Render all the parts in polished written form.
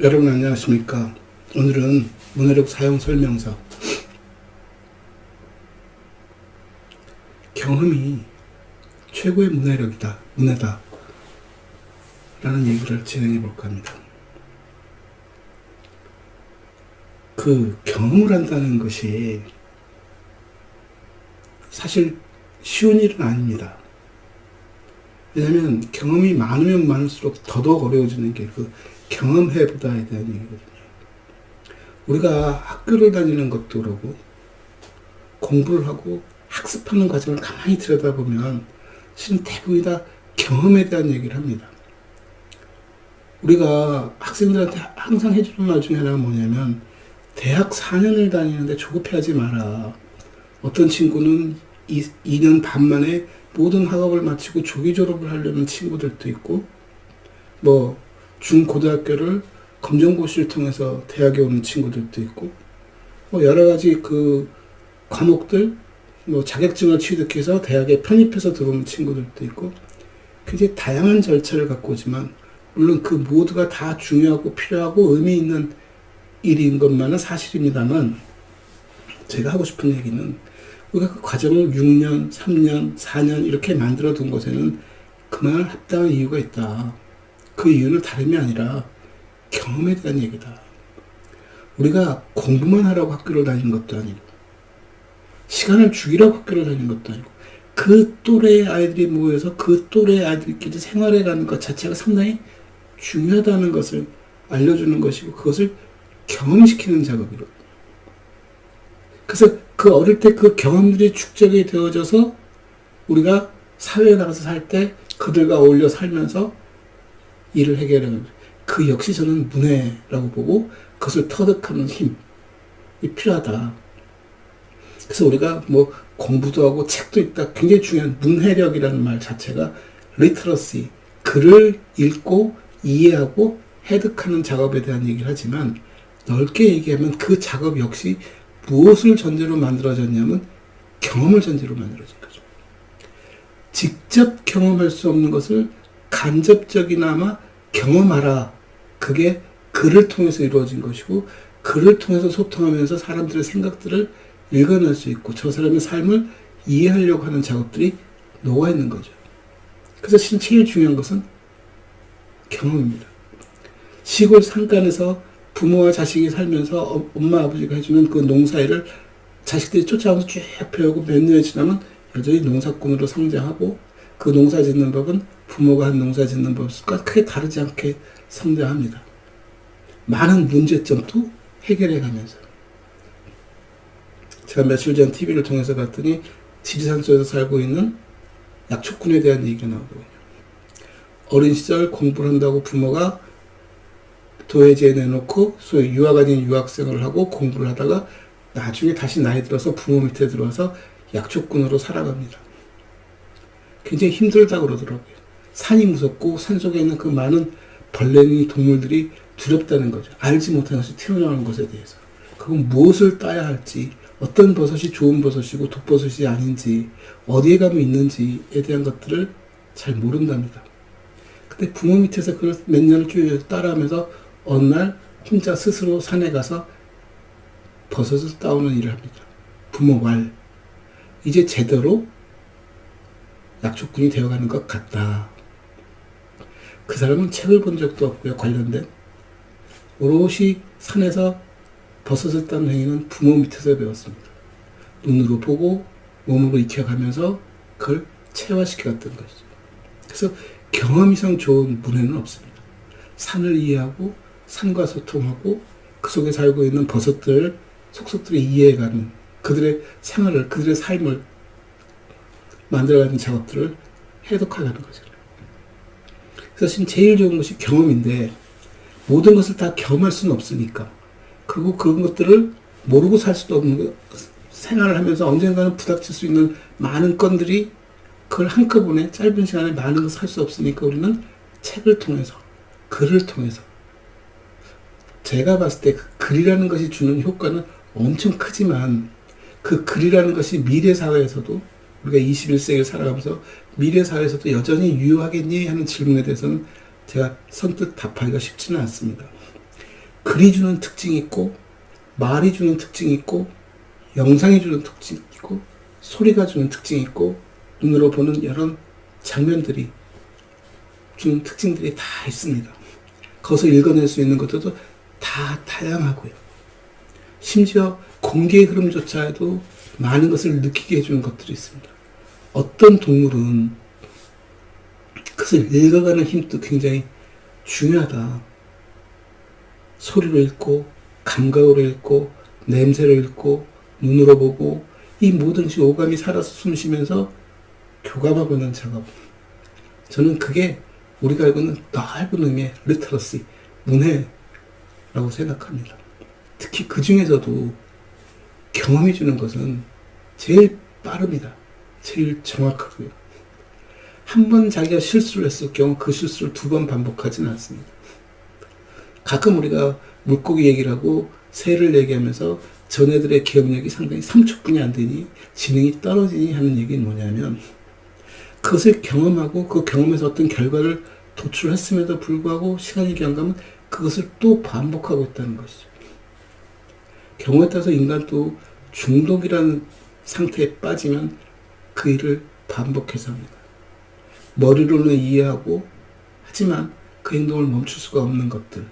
여러분 안녕하십니까? 오늘은 문해력 사용 설명서 경험이 최고의 문해력이다, 문해다 라는 얘기를 진행해 볼까 합니다. 그 경험을 한다는 것이 사실 쉬운 일은 아닙니다. 왜냐하면 경험이 많으면 많을수록 더더욱 어려워지는 게 그 경험해보다에 대한 얘기거든요. 우리가 학교를 다니는 것도 그러고 공부를 하고 학습하는 과정을 가만히 들여다보면 실은 대부분이 다 경험에 대한 얘기를 합니다. 우리가 학생들한테 항상 해주는 말 중에 하나가 뭐냐면 대학 4년을 다니는데 조급해하지 마라. 어떤 친구는 2년 반 만에 모든 학업을 마치고 조기 졸업을 하려는 친구들도 있고 중고등학교를 검정고시를 통해서 대학에 오는 친구들도 있고 여러 가지 그 과목들 자격증을 취득해서 대학에 편입해서 들어오는 친구들도 있고 굉장히 다양한 절차를 갖고 오지만 물론 그 모두가 다 중요하고 필요하고 의미 있는 일인 것만은 사실입니다만 제가 하고 싶은 얘기는 우리가 그 과정을 6년, 3년, 4년 이렇게 만들어 둔 것에는 그만한 합당한 이유가 있다. 그 이유는 다름이 아니라 경험에 대한 얘기다. 우리가 공부만 하라고 학교를 다니는 것도 아니고 시간을 죽이라고 학교를 다니는 것도 아니고 그 또래의 아이들이 모여서 그 또래의 아이들끼리 생활해가는 것 자체가 상당히 중요하다는 것을 알려주는 것이고 그것을 경험시키는 작업이거든요. 그래서 그 어릴 때 그 경험들이 축적이 되어져서 우리가 사회에 나가서 살 때 그들과 어울려 살면서 일을 해결하는 그 역시 저는 문해라고 보고 그것을 터득하는 힘이 필요하다. 그래서 우리가 공부도 하고 책도 읽다 굉장히 중요한 문해력이라는 말 자체가 리터러시, 글을 읽고 이해하고 해득하는 작업에 대한 얘기를 하지만 넓게 얘기하면 그 작업 역시 무엇을 전제로 만들어졌냐면 경험을 전제로 만들어진 거죠. 직접 경험할 수 없는 것을 간접적이나마 경험하라. 그게 글을 통해서 이루어진 것이고 글을 통해서 소통하면서 사람들의 생각들을 읽어낼 수 있고 저 사람의 삶을 이해하려고 하는 작업들이 녹아있는 거죠. 그래서 제일 중요한 것은 경험입니다. 시골 산간에서 부모와 자식이 살면서 엄마 아버지가 해주는 그 농사일을 자식들이 쫓아가면서 쭉 배우고 몇 년이 지나면 여전히 농사꾼으로 성장하고 그 농사 짓는 법은 부모가 한 농사 짓는 법과 크게 다르지 않게 성장합니다. 많은 문제점도 해결해 가면서. 제가 며칠 전 TV를 통해서 봤더니 지리산 속에서 살고 있는 약초꾼에 대한 얘기가 나오더군요. 어린 시절 공부를 한다고 부모가 도예지에 내놓고 소위 유학 아닌 유학생을 하고 공부를 하다가 나중에 다시 나이 들어서 부모 밑에 들어와서 약초꾼으로 살아갑니다. 굉장히 힘들다고 그러더라고요. 산이 무섭고 산속에 있는 그 많은 벌레니 동물들이 두렵다는 거죠. 알지 못하는 것이 튀어나오는 것에 대해서. 그건 무엇을 따야 할지, 어떤 버섯이 좋은 버섯이고 독버섯이 아닌지, 어디에 가면 있는지에 대한 것들을 잘 모른답니다. 근데 부모 밑에서 그걸 몇 년을 쭉 따라하면서 어느 날 혼자 스스로 산에 가서 버섯을 따오는 일을 합니다. 부모 말. 이제 제대로 약초꾼이 되어가는 것 같다. 그 사람은 책을 본 적도 없고요. 관련된. 오롯이 산에서 버섯을 따는 행위는 부모 밑에서 배웠습니다. 눈으로 보고 몸으로 익혀가면서 그걸 체화시켜갔던 것이죠. 그래서 경험 이상 좋은 문해는 없습니다. 산을 이해하고 산과 소통하고 그 속에 살고 있는 버섯들, 속속들이 이해해가는 그들의 생활을, 그들의 삶을 만들어가는 작업들을 해독하려는 거죠. 그래서 지금 제일 좋은 것이 경험인데 모든 것을 다 경험할 수는 없으니까 그리고 그런 것들을 모르고 살 수도 없는 거, 생활을 하면서 언젠가는 부닥칠 수 있는 많은 건들이 그걸 한꺼번에 짧은 시간에 많은 것을 할 수 없으니까 우리는 책을 통해서 글을 통해서 제가 봤을 때 그 글이라는 것이 주는 효과는 엄청 크지만 그 글이라는 것이 미래 사회에서도 우리가 21세기를 살아가면서 미래 사회에서도 여전히 유효하겠니 하는 질문에 대해서는 제가 선뜻 답하기가 쉽지는 않습니다. 글이 주는 특징이 있고, 말이 주는 특징이 있고, 영상이 주는 특징이 있고, 소리가 주는 특징이 있고, 눈으로 보는 여러 장면들이 주는 특징들이 다 있습니다. 거기서 읽어낼 수 있는 것들도 다 다양하고요. 심지어 공기의 흐름조차도 많은 것을 느끼게 해주는 것들이 있습니다. 어떤 동물은 그것을 읽어가는 힘도 굉장히 중요하다. 소리로 읽고, 감각으로 읽고, 냄새로 읽고, 눈으로 보고, 이 모든 것이 오감이 살아서 숨쉬면서 교감하고 있는 작업. 저는 그게 우리가 알고 있는 넓은 의미의 리터러시, 문해라고 생각합니다. 특히 그 중에서도 경험이 주는 것은 제일 빠릅니다. 제일 정확하고요. 한 번 자기가 실수를 했을 경우 그 실수를 두 번 반복하지는 않습니다. 가끔 우리가 물고기 얘기를 하고 새를 얘기하면서 전애들의 기억력이 상당히 3초뿐이 안 되니 지능이 떨어지니 하는 얘기는 뭐냐면 그것을 경험하고 그 경험에서 어떤 결과를 도출했음에도 불구하고 시간이 경과하면 그것을 또 반복하고 있다는 것이죠. 경우에 따라서 인간도 중독이라는 상태에 빠지면 그 일을 반복해서 합니다. 머리로는 이해하고 하지만 그 행동을 멈출 수가 없는 것들.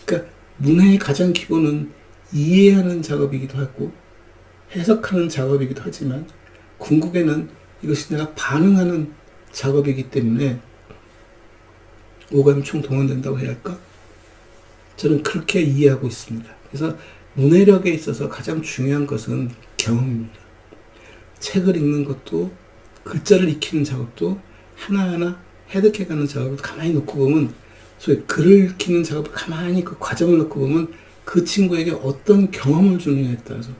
그러니까 문해의 가장 기본은 이해하는 작업이기도 하고 해석하는 작업이기도 하지만 궁극에는 이것이 내가 반응하는 작업이기 때문에 오감이 총동원된다고 해야 할까? 저는 그렇게 이해하고 있습니다. 그래서 문해력에 있어서 가장 중요한 것은 경험입니다. 책을 읽는 것도 글자를 익히는 작업도 하나하나 해득해가는 작업을 가만히 놓고 보면 소위 글을 익히는 작업을 가만히 그 과정을 놓고 보면 그 친구에게 어떤 경험을 주느냐에 따라서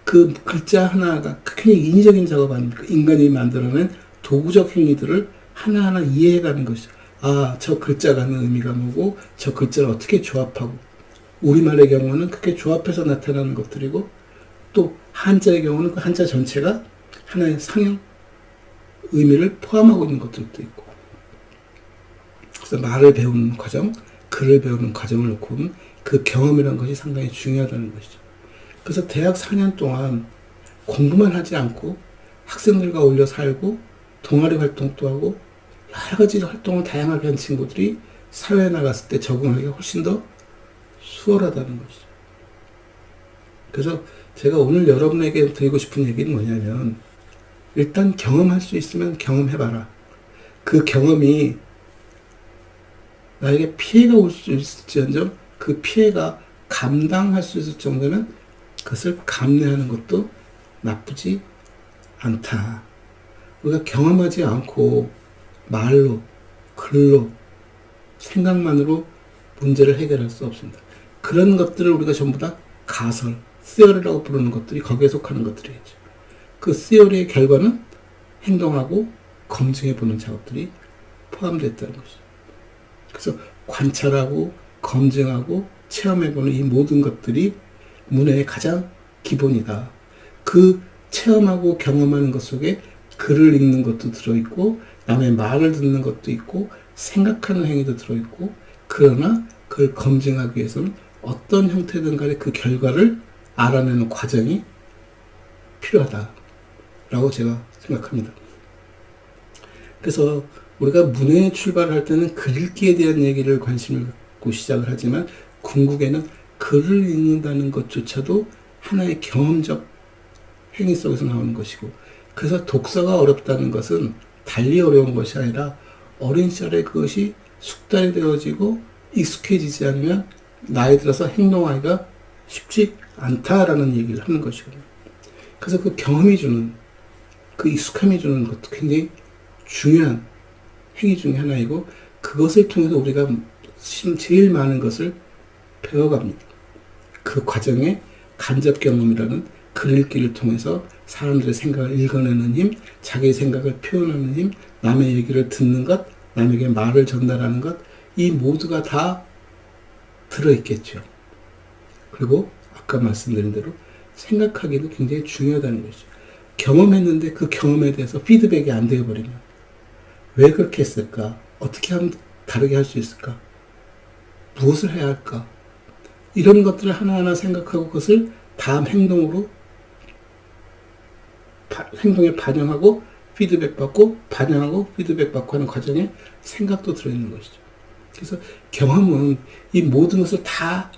그 글자 하나가 굉장히 인위적인 작업 아닙니까? 인간이 만들어낸 도구적 행위들을 하나하나 이해해가는 것이죠. 아, 저 글자가 하는 의미가 뭐고 저 글자를 어떻게 조합하고 우리말의 경우는 그렇게 조합해서 나타나는 것들이고 또 한자의 경우는 그 한자 전체가 하나의 상형 의미를 포함하고 있는 것들도 있고 그래서 말을 배우는 과정, 글을 배우는 과정을 놓고 보면 그 경험이라는 것이 상당히 중요하다는 것이죠. 그래서 대학 4년 동안 공부만 하지 않고 학생들과 어울려 살고 동아리 활동도 하고 여러 가지 활동을 다양하게 한 친구들이 사회에 나갔을 때 적응하기가 훨씬 더 수월하다는 것이죠. 그래서 제가 오늘 여러분에게 드리고 싶은 얘기는 뭐냐면 일단 경험할 수 있으면 경험해봐라. 그 경험이 나에게 피해가 올 수 있을지언정 그 피해가 감당할 수 있을 정도면 그것을 감내하는 것도 나쁘지 않다. 우리가 경험하지 않고 말로, 글로, 생각만으로 문제를 해결할 수 없습니다. 그런 것들을 우리가 전부 다 가설, 시어리라고 부르는 것들이 거기에 속하는 것들이겠죠. 그 시어리의 결과는 행동하고 검증해보는 작업들이 포함됐다는 것이죠. 그래서 관찰하고 검증하고 체험해보는 이 모든 것들이 문해의 가장 기본이다. 그 체험하고 경험하는 것 속에 글을 읽는 것도 들어있고 남의 말을 듣는 것도 있고 생각하는 행위도 들어있고 그러나 그걸 검증하기 위해서는 어떤 형태든 간에 그 결과를 알아내는 과정이 필요하다라고 제가 생각합니다. 그래서 우리가 문해에 출발할 때는 글 읽기에 대한 얘기를 관심을 갖고 시작을 하지만 궁극에는 글을 읽는다는 것조차도 하나의 경험적 행위 속에서 나오는 것이고 그래서 독서가 어렵다는 것은 달리 어려운 것이 아니라 어린 시절에 그것이 숙달이 되어지고 익숙해지지 않으면 나이 들어서 행동하기가 쉽지 않다라는 얘기를 하는 것이거든요. 그래서 그 경험이 주는 그 익숙함이 주는 것도 굉장히 중요한 행위 중에 하나이고 그것을 통해서 우리가 제일 많은 것을 배워갑니다. 그 과정에 간접 경험이라는 글 읽기를 통해서 사람들의 생각을 읽어내는 힘, 자기의 생각을 표현하는 힘, 남의 얘기를 듣는 것, 남에게 말을 전달하는 것, 이 모두가 다 들어있겠죠. 그리고 아까 말씀드린 대로 생각하기도 굉장히 중요하다는 것이죠. 경험했는데 그 경험에 대해서 피드백이 안 되어버리면 왜 그렇게 했을까? 어떻게 하면 다르게 할 수 있을까? 무엇을 해야 할까? 이런 것들을 하나하나 생각하고 그것을 다음 행동에 반영하고 피드백 받고 반영하고 피드백 받고 하는 과정에 생각도 들어있는 것이죠. 그래서 경험은 이 모든 것을 다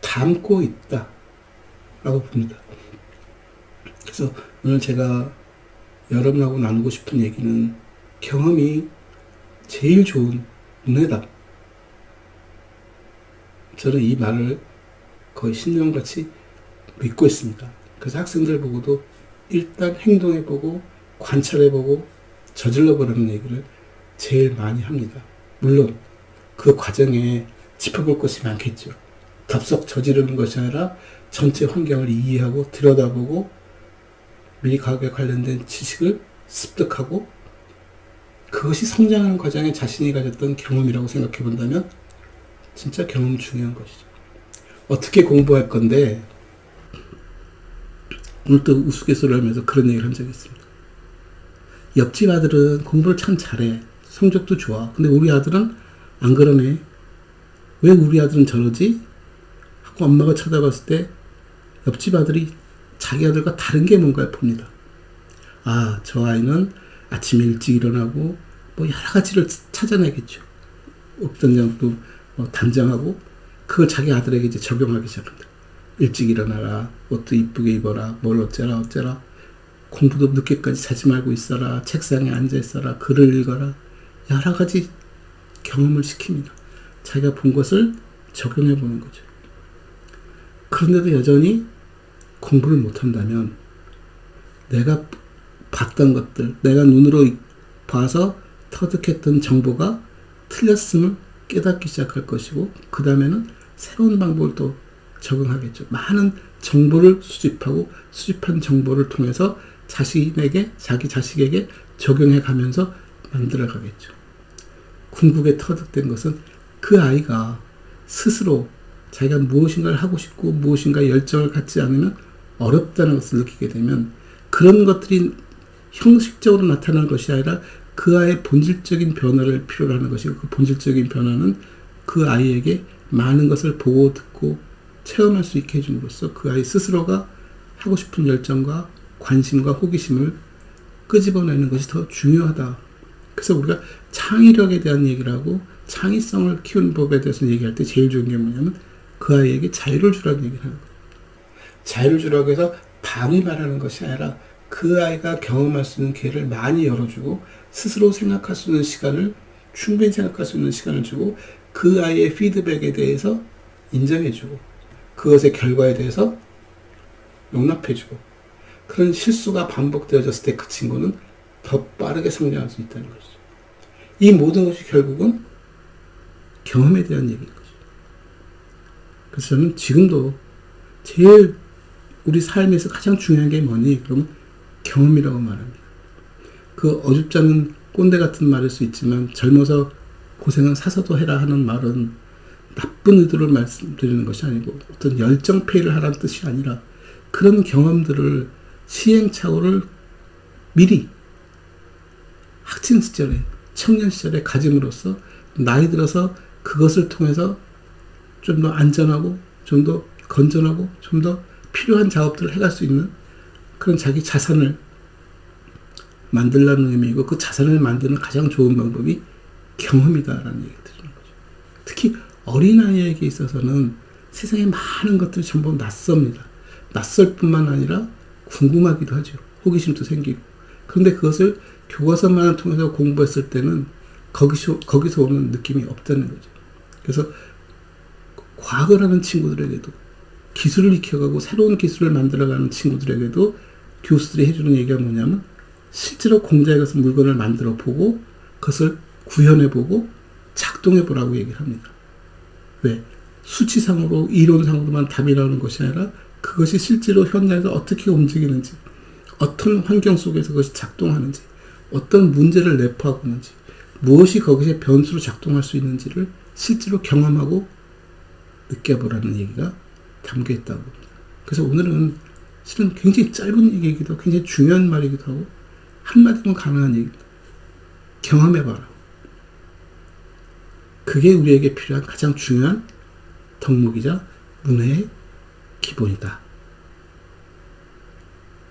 담고 있다라고 봅니다. 그래서 오늘 제가 여러분하고 나누고 싶은 얘기는 경험이 제일 좋은 은혜다. 저는 이 말을 거의 신념같이 믿고 있습니다. 그래서 학생들 보고도 일단 행동해보고 관찰해보고 저질러보라는 얘기를 제일 많이 합니다. 물론 그 과정에 짚어볼 것이 많겠죠. 덥석 저지르는 것이 아니라 전체 환경을 이해하고 들여다보고 미리 과학에 관련된 지식을 습득하고 그것이 성장하는 과정에 자신이 가졌던 경험이라고 생각해 본다면 진짜 경험 중요한 것이죠. 어떻게 공부할 건데 오늘 또 우스갯소리를 하면서 그런 얘기를 한 적이 있습니다. 옆집 아들은 공부를 참 잘해. 성적도 좋아. 근데 우리 아들은 안 그러네. 왜 우리 아들은 저러지? 하고 엄마가 쳐다봤을 때 옆집 아들이 자기 아들과 다른 게 뭔가를 봅니다. 아, 저 아이는 아침에 일찍 일어나고 뭐 여러 가지를 찾아내겠죠. 없던 장도 단장하고 그걸 자기 아들에게 이제 적용하기 시작합니다. 일찍 일어나라, 옷도 이쁘게 입어라, 뭘 어쩌라 어쩌라, 공부도 늦게까지 자지 말고 있어라, 책상에 앉아 있어라, 글을 읽어라, 여러 가지 경험을 시킵니다. 자기가 본 것을 적용해 보는 거죠. 그런데도 여전히 공부를 못한다면 내가 봤던 것들, 내가 눈으로 봐서 터득했던 정보가 틀렸음을 깨닫기 시작할 것이고 그 다음에는 새로운 방법을 또 적응하겠죠. 많은 정보를 수집하고 수집한 정보를 통해서 자기 자식에게 적용해 가면서 만들어 가겠죠. 궁극에 터득된 것은 그 아이가 스스로 자기가 무엇인가를 하고 싶고 무엇인가 열정을 갖지 않으면 어렵다는 것을 느끼게 되면 그런 것들이 형식적으로 나타나는 것이 아니라 그 아이의 본질적인 변화를 필요로 하는 것이고 그 본질적인 변화는 그 아이에게 많은 것을 보고 듣고 체험할 수 있게 해줌으로써 그 아이 스스로가 하고 싶은 열정과 관심과 호기심을 끄집어내는 것이 더 중요하다. 그래서 우리가 창의력에 대한 얘기를 하고 창의성을 키우는 법에 대해서 얘기할 때 제일 좋은 게 뭐냐면 그 아이에게 자유를 주라는 얘기를 하는 거예요. 자유를 주라고 해서 밤이 말하는 것이 아니라 그 아이가 경험할 수 있는 기회를 많이 열어주고 스스로 생각할 수 있는 시간을 충분히 생각할 수 있는 시간을 주고 그 아이의 피드백에 대해서 인정해주고 그것의 결과에 대해서 용납해주고 그런 실수가 반복되어졌을 때 그 친구는 더 빠르게 성장할 수 있다는 것이죠. 이 모든 것이 결국은 경험에 대한 얘기인 거죠. 그래서 저는 지금도 제일 우리 삶에서 가장 중요한 게 뭐니? 그러면 경험이라고 말합니다. 그 어줍지 않은 꼰대 같은 말일 수 있지만 젊어서 고생은 사서도 해라 하는 말은 나쁜 의도를 말씀드리는 것이 아니고 어떤 열정페이를 하라는 뜻이 아니라 그런 경험들을 시행착오를 미리 학창 시절에 청년 시절에 가짐으로써 나이 들어서 그것을 통해서 좀 더 안전하고 좀 더 건전하고 좀 더 필요한 작업들을 해갈 수 있는 그런 자기 자산을 만들라는 의미이고 그 자산을 만드는 가장 좋은 방법이 경험이다라는 얘기를 드리는 거죠. 특히 어린아이에게 있어서는 세상에 많은 것들이 전부 낯섭니다. 낯설 뿐만 아니라 궁금하기도 하죠. 호기심도 생기고. 그런데 그것을 교과서만을 통해서 공부했을 때는 거기서 오는 느낌이 없다는 거죠. 그래서 과학을 하는 친구들에게도 기술을 익혀가고 새로운 기술을 만들어가는 친구들에게도 교수들이 해주는 얘기가 뭐냐면 실제로 공장에 가서 물건을 만들어 보고 그것을 구현해 보고 작동해 보라고 얘기를 합니다. 왜? 수치상으로 이론상으로만 답이 나오는 것이 아니라 그것이 실제로 현장에서 어떻게 움직이는지 어떤 환경 속에서 그것이 작동하는지 어떤 문제를 내포하고 있는지 무엇이 거기에 변수로 작동할 수 있는지를 실제로 경험하고 느껴보라는 얘기가 담겨 있다고 봅니다. 그래서 오늘은 실은 굉장히 짧은 얘기이기도 하고 굉장히 중요한 말이기도 하고 한마디면 가능한 얘기입니다. 경험해봐라. 그게 우리에게 필요한 가장 중요한 덕목이자 문화의 기본이다.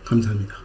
감사합니다.